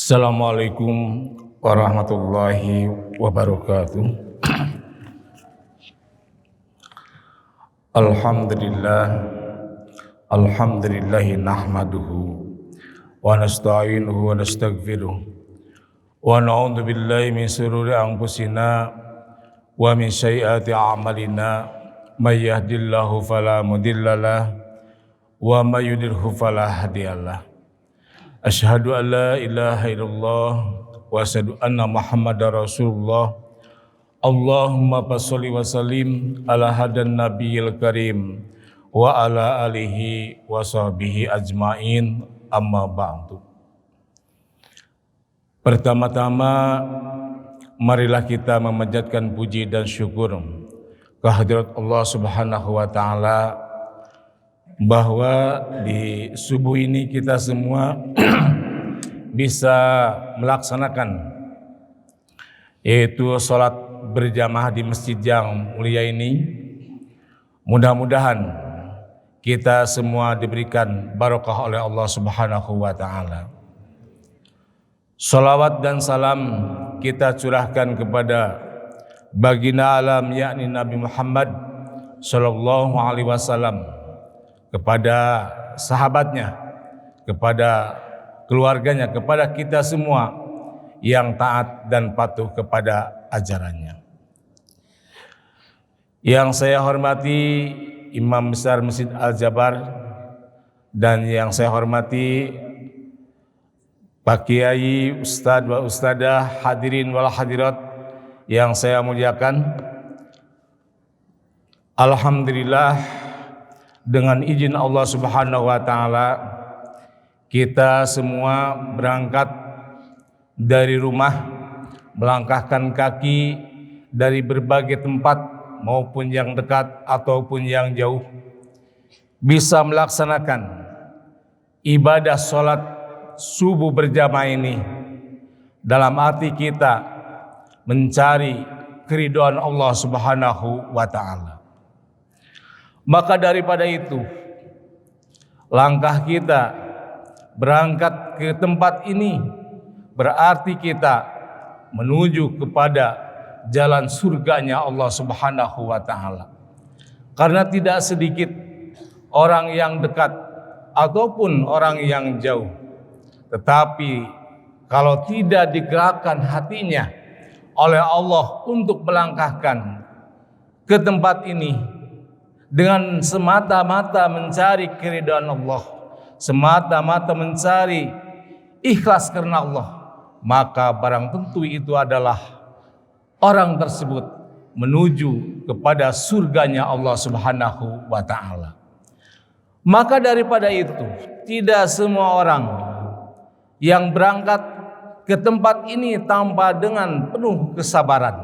Assalamualaikum warahmatullahi wabarakatuh. Alhamdulillah, alhamdulillahi nahmaduhu wa nasta'inuhu wa nastaghfiruh wa na'udzu billahi min shururi anfusina wa min sayyiati a'malina may yahdihillahu fala mudhillalah wa may yudhlilhu fala hadiyalah. Asyhadu an la ilaha illallah wa asyhadu anna Muhammadar Rasulullah. Allahumma shalli wa sallim ala hadan nabiyil karim wa ala alihi wa sahbihi ajmain, amma ba'du. Pertama-tama marilah kita memanjatkan puji dan syukur kehadirat Allah Subhanahu wa taala bahwa di subuh ini kita semua bisa melaksanakan yaitu sholat berjamaah di masjid yang mulia ini. Mudah-mudahan kita semua diberikan barokah oleh Allah Subhanahu wa taala. Shalawat dan salam kita curahkan kepada baginda alam yakni Nabi Muhammad sallallahu alaihi wasallam, kepada sahabatnya, kepada keluarganya, kepada kita semua yang taat dan patuh kepada ajarannya. Yang saya hormati Imam Besar Masjid Al-Jabar, dan yang saya hormati Pak Kiai, Ustadz wa Ustadzah, hadirin wal hadirat yang saya muliakan. Alhamdulillah, dengan izin Allah Subhanahu wa taala kita semua berangkat dari rumah, melangkahkan kaki dari berbagai tempat maupun yang dekat ataupun yang jauh, bisa melaksanakan ibadah sholat subuh berjamaah ini dalam arti kita mencari keridhaan Allah Subhanahu wa taala. Maka daripada itu, langkah kita berangkat ke tempat ini berarti kita menuju kepada jalan surganya Allah Subhanahu wa taala. Karena tidak sedikit orang yang dekat ataupun orang yang jauh, tetapi kalau tidak digerakkan hatinya oleh Allah untuk melangkahkan ke tempat ini dengan semata-mata mencari keridhaan Allah, semata-mata mencari ikhlas karena Allah, maka barang tentu itu adalah orang tersebut menuju kepada surganya Allah Subhanahu wa taala. Maka daripada itu, tidak semua orang yang berangkat ke tempat ini tanpa dengan penuh kesabaran,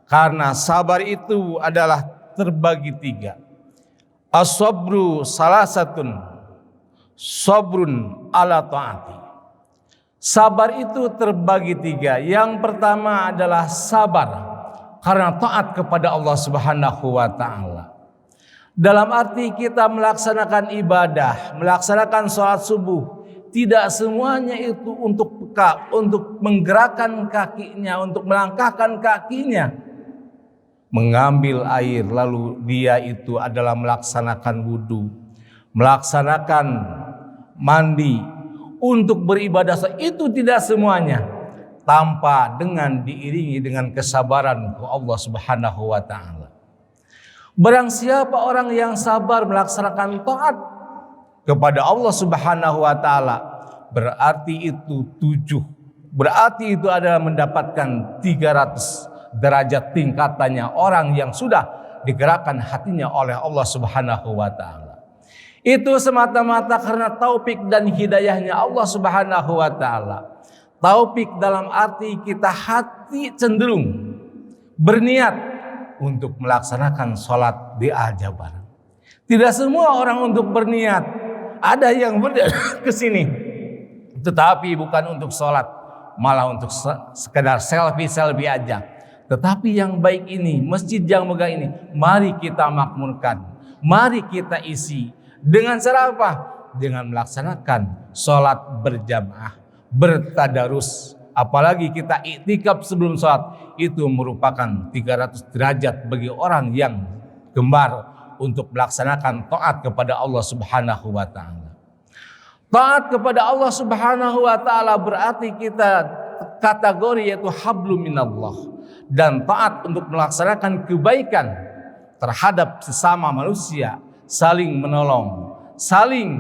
karena sabar itu adalah terbagi tiga. As-sabru salasatun, sabrun ala ta'ati. Sabar itu terbagi tiga. Yang pertama adalah sabar karena taat kepada Allah Subhanahu wa taala. Dalam arti kita melaksanakan ibadah, melaksanakan sholat subuh, tidak semuanya itu untuk peka, untuk menggerakkan kakinya, untuk melangkahkan kakinya, mengambil air, lalu dia itu adalah melaksanakan wudhu, melaksanakan mandi untuk beribadah. Itu tidak semuanya tanpa dengan diiringi dengan kesabaran ke Allah Subhanahu wa taala. Barang siapa orang yang sabar melaksanakan taat kepada Allah Subhanahu wa taala, berarti itu 7. Berarti itu adalah mendapatkan 300 derajat tingkatannya orang yang sudah digerakkan hatinya oleh Allah Subhanahu wa taala. Itu semata-mata karena taufik dan hidayahnya Allah Subhanahu wa taala. Taufik dalam arti kita hati cenderung berniat untuk melaksanakan sholat di Al-Jabar. Tidak semua orang untuk berniat. Ada yang ke sini tetapi bukan untuk sholat, malah untuk sekedar selfie aja. Tetapi yang baik ini, masjid yang megah ini, mari kita makmurkan, mari kita isi. Dengan cara apa? Dengan melaksanakan sholat berjamaah. bertadarus. Apalagi kita iktikaf sebelum sholat, itu merupakan 300 derajat bagi orang yang gemar untuk melaksanakan taat kepada Allah Subhanahu wa taala. Taat kepada Allah Subhanahu wa taala berarti kita kategori yaitu hablum minallah, dan taat untuk melaksanakan kebaikan terhadap sesama manusia, saling menolong, saling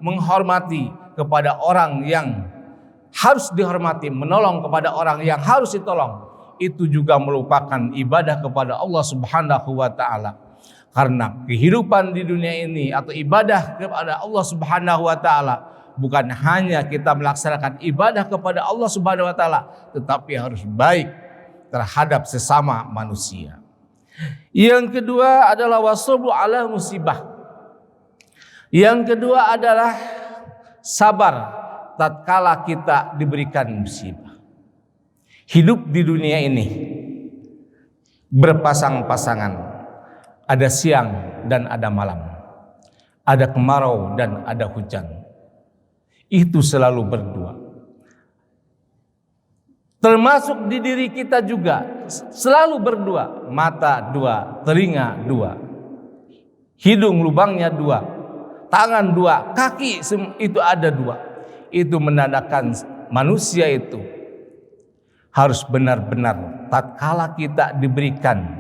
menghormati kepada orang yang harus dihormati, menolong kepada orang yang harus ditolong. Itu juga merupakan ibadah kepada Allah Subhanahu wa taala. Karena kehidupan di dunia ini atau ibadah kepada Allah Subhanahu wa taala bukan hanya kita melaksanakan ibadah kepada Allah Subhanahu wa taala, tetapi harus baik terhadap sesama manusia. Yang kedua adalah wasabru ala musibah. Yang kedua adalah sabar tatkala kita diberikan musibah. Hidup di dunia ini berpasang-pasangan. Ada siang dan ada malam. Ada kemarau dan ada hujan. Itu selalu berdua. Termasuk di diri kita juga selalu berdua. Mata dua, telinga dua, hidung lubangnya dua, tangan dua, kaki itu ada dua. Itu menandakan manusia itu harus benar-benar tatkala kita diberikan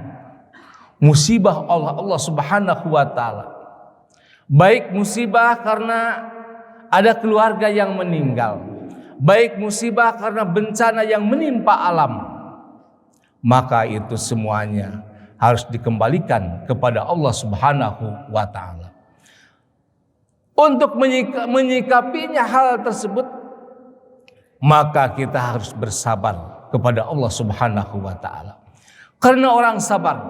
musibah Allah Subhanahu wa taala, baik musibah karena ada keluarga yang meninggal, baik musibah karena bencana yang menimpa alam, maka itu semuanya harus dikembalikan kepada Allah Subhanahu wa taala. Untuk menyikapinya hal tersebut, maka kita harus bersabar kepada Allah Subhanahu wa taala. Karena orang sabar,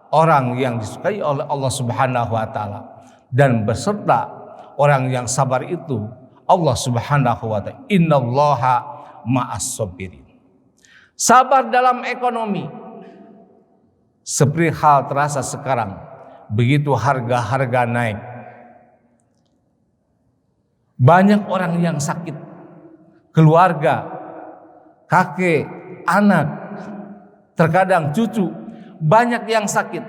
orang yang disukai oleh Allah Subhanahu wa taala, dan beserta orang yang sabar itu Allah Subhanahu wa taala. Innallaha ma'as sabirin. Sabar dalam ekonomi. Seperti hal terasa sekarang, begitu harga-harga naik, banyak orang yang sakit, keluarga, kakek, anak, terkadang cucu, banyak yang sakit.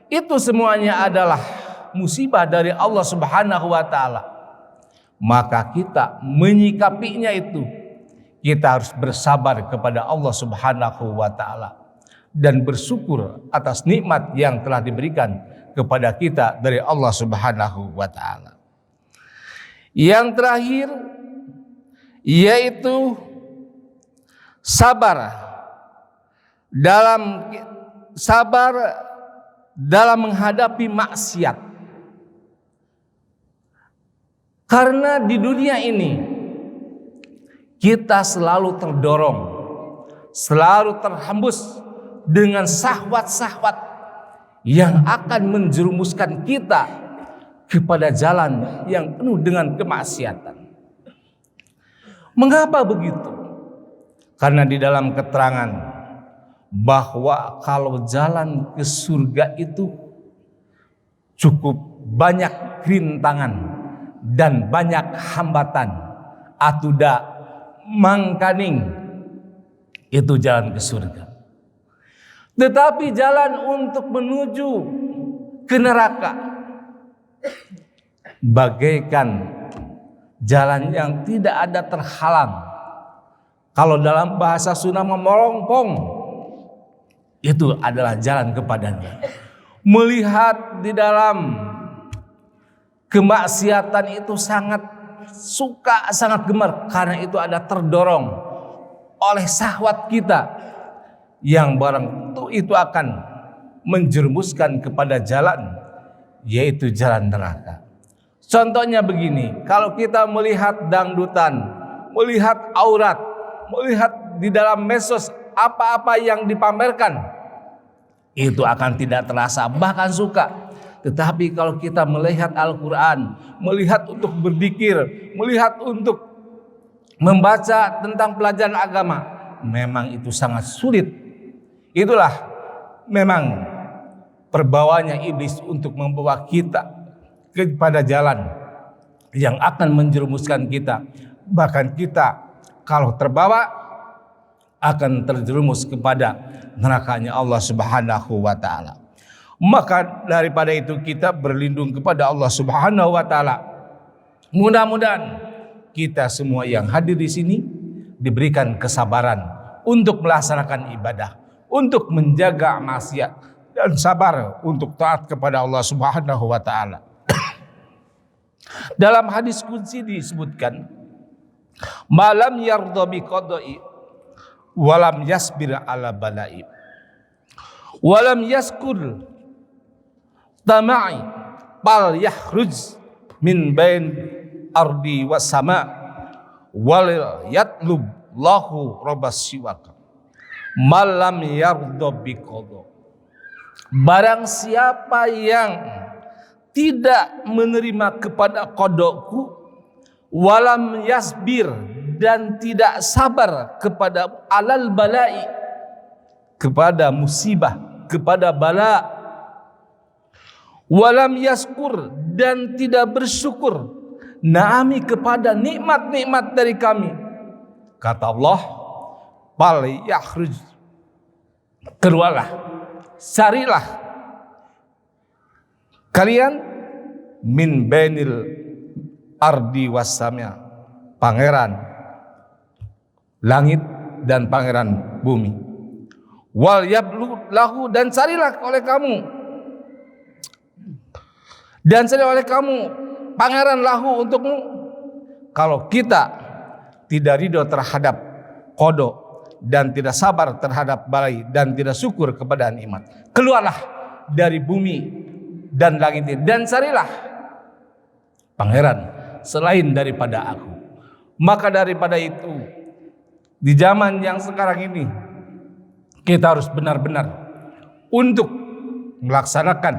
Itu semuanya adalah musibah dari Allah Subhanahu wa taala. Maka kita menyikapinya itu, kita harus bersabar kepada Allah Subhanahu wa taala dan bersyukur atas nikmat yang telah diberikan kepada kita dari Allah Subhanahu wa taala. Yang terakhir yaitu sabar dalam menghadapi maksiat. Karena di dunia ini kita selalu terdorong, selalu terhembus dengan syahwat-syahwat yang akan menjerumuskan kita kepada jalan yang penuh dengan kemaksiatan. Mengapa begitu? Karena di dalam keterangan bahwa kalau jalan ke surga itu cukup banyak rintangan dan banyak hambatan, atuda mangkaning, itu jalan ke surga. Tetapi jalan untuk menuju ke neraka bagaikan jalan yang tidak ada terhalang. Kalau dalam bahasa Sunda memelongpong, itu adalah jalan kepadanya. Melihat di dalam kemaksiatan itu sangat suka, sangat gemar, karena itu ada terdorong oleh syahwat kita yang barang itu akan menjerumuskan kepada jalan, yaitu jalan neraka. Contohnya begini, kalau kita melihat dangdutan, melihat aurat, melihat di dalam medsos apa-apa yang dipamerkan, itu akan tidak terasa, bahkan suka. Tetapi kalau kita melihat Al-Quran, melihat untuk berzikir, melihat untuk membaca tentang pelajaran agama, memang itu sangat sulit. Itulah memang perbawanya iblis untuk membawa kita kepada jalan yang akan menjerumuskan kita. Bahkan kita kalau terbawa akan terjerumus kepada nerakanya Allah Subhanahu wa taala. Maka daripada itu kita berlindung kepada Allah Subhanahu wa taala. Mudah-mudahan kita semua yang hadir di sini diberikan kesabaran untuk melaksanakan ibadah, untuk menjaga maksiat dan sabar untuk taat kepada Allah Subhanahu wa taala. Dalam hadis qudsi disebutkan, malam yardha bi qada'i walam yasbir ala bala'i walam yaskur tama'i bal yahruj min bain ardi was sama wal yatlub lahu rabbas siwaka malam yardha bi qada. Barang siapa yang tidak menerima kepada qadaku, walam yasbir, dan tidak sabar kepada alal balai, kepada musibah, kepada bala, walam yaskur, dan tidak bersyukur naami kepada nikmat-nikmat dari kami, kata Allah, bal yakhruj, keluarlah, carilah kalian min bainil ardi wassamia, pangeran langit dan pangeran bumi, wal yablu lahu, dan carilah oleh kamu, dan cari oleh kamu pangeran lahu untukmu. Kalau kita tidak ridho terhadap qada dan tidak sabar terhadap balai dan tidak syukur kepada nikmat, keluarlah dari bumi dan langit ini dan carilah pangeran selain daripada aku. Maka daripada itu, di zaman yang sekarang ini kita harus benar-benar untuk melaksanakan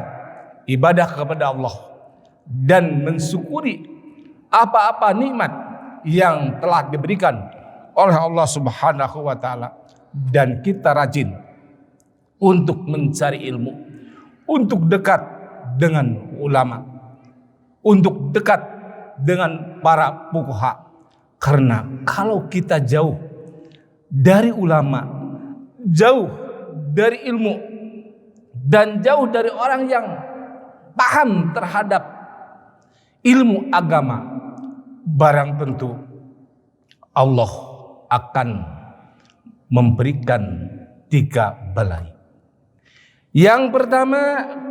ibadah kepada Allah dan mensyukuri apa-apa nikmat yang telah diberikan oleh Allah Subhanahu wa taala, dan kita rajin untuk mencari ilmu, untuk dekat dengan ulama, untuk dekat dengan para fuqaha. Karena kalau kita jauh dari ulama, jauh dari ilmu, dan jauh dari orang yang paham terhadap ilmu agama, barang tentu Allah akan memberikan 3 balai. Yang pertama,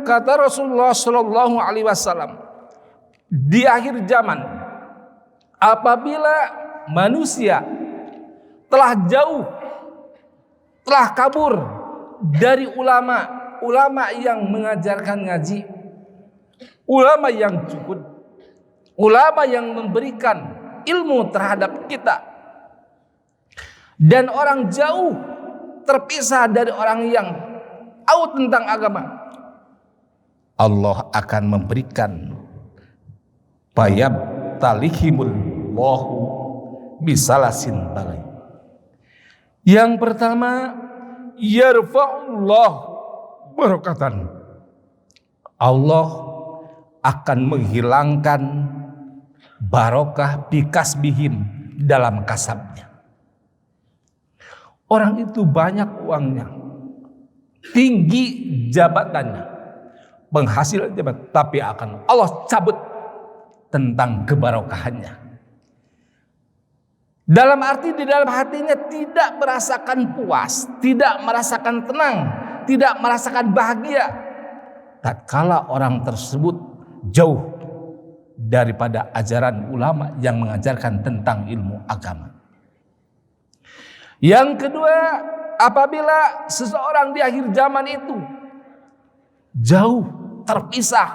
kata Rasulullah Shallallahu Alaihi Wasallam, di akhir zaman apabila manusia telah jauh, telah kabur dari ulama yang mengajarkan ngaji, ulama yang cukup, ulama yang memberikan ilmu terhadap kita, dan orang jauh terpisah dari orang yang tahu tentang agama, Allah akan memberikan bayab talihimul lahu bisalasin balai. Yang pertama, yarfa'ullah barakatan, Allah akan menghilangkan barokah bikasbihim, dalam kasabnya. Orang itu banyak uangnya, tinggi jabatannya, penghasilan jabatan, tapi akan Allah cabut tentang kebarokahannya. Dalam arti di dalam hatinya tidak merasakan puas, tidak merasakan tenang, tidak merasakan bahagia tatkala orang tersebut jauh daripada ajaran ulama yang mengajarkan tentang ilmu agama. Yang kedua, apabila seseorang di akhir zaman itu jauh terpisah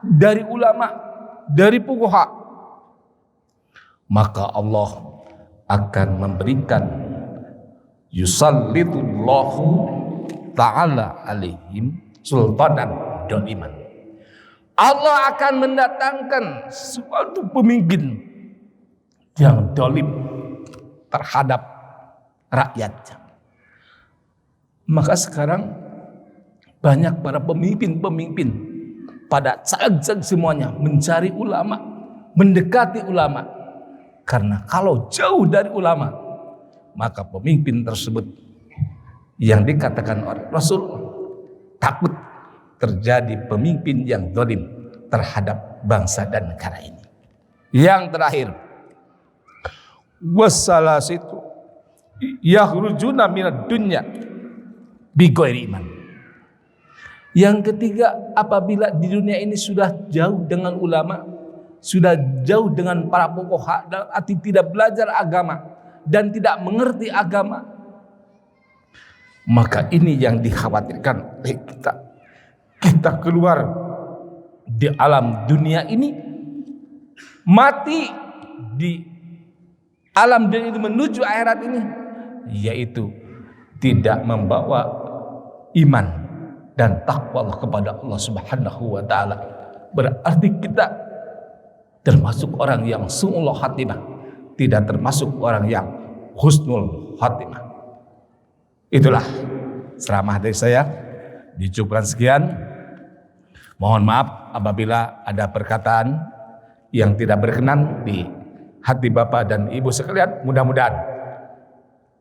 dari ulama, dari fuqaha, maka Allah akan memberikan yusallitullahu ta'ala alaihim sultanan doliman. Allah akan mendatangkan suatu pemimpin yang dolim terhadap rakyatnya. Maka sekarang banyak para pemimpin-pemimpin pada saat semuanya mencari ulama, mendekati ulama. Karena kalau jauh dari ulama, maka pemimpin tersebut yang dikatakan oleh Rasul takut terjadi pemimpin yang zalim terhadap bangsa dan negara ini. Yang terakhir, wassalasitu yakhrujuna minad dunya bighairi iman. Yang ketiga, apabila di dunia ini sudah jauh dengan ulama, sudah jauh dengan para fuqaha, dalam arti tidak belajar agama dan tidak mengerti agama, maka ini yang dikhawatirkan oleh kita. Kita keluar di alam dunia ini, mati di alam dunia ini menuju akhirat ini, yaitu tidak membawa iman dan takwa kepada Allah Subhanahu wa taala. Berarti kita termasuk orang yang su'ul khatimah, tidak termasuk orang yang husnul khatimah. Itulah ceramah dari saya. Dicukupkan sekian. Mohon maaf apabila ada perkataan yang tidak berkenan di hati Bapak dan Ibu sekalian. Mudah-mudahan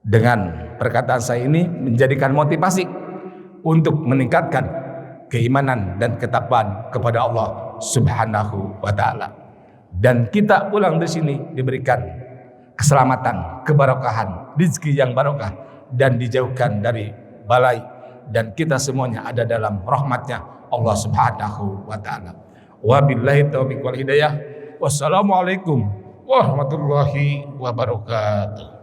dengan perkataan saya ini menjadikan motivasi untuk meningkatkan keimanan dan ketakwaan kepada Allah Subhanahu wa taala. Dan kita pulang dari sini diberikan keselamatan, kebarokahan, rezeki yang barokah, dan dijauhkan dari balai, dan kita semuanya ada dalam rahmatnya Allah Subhanahu wa taala. Wabillahi taufiq wal hidayah. Wassalamualaikum warahmatullahi wabarakatuh.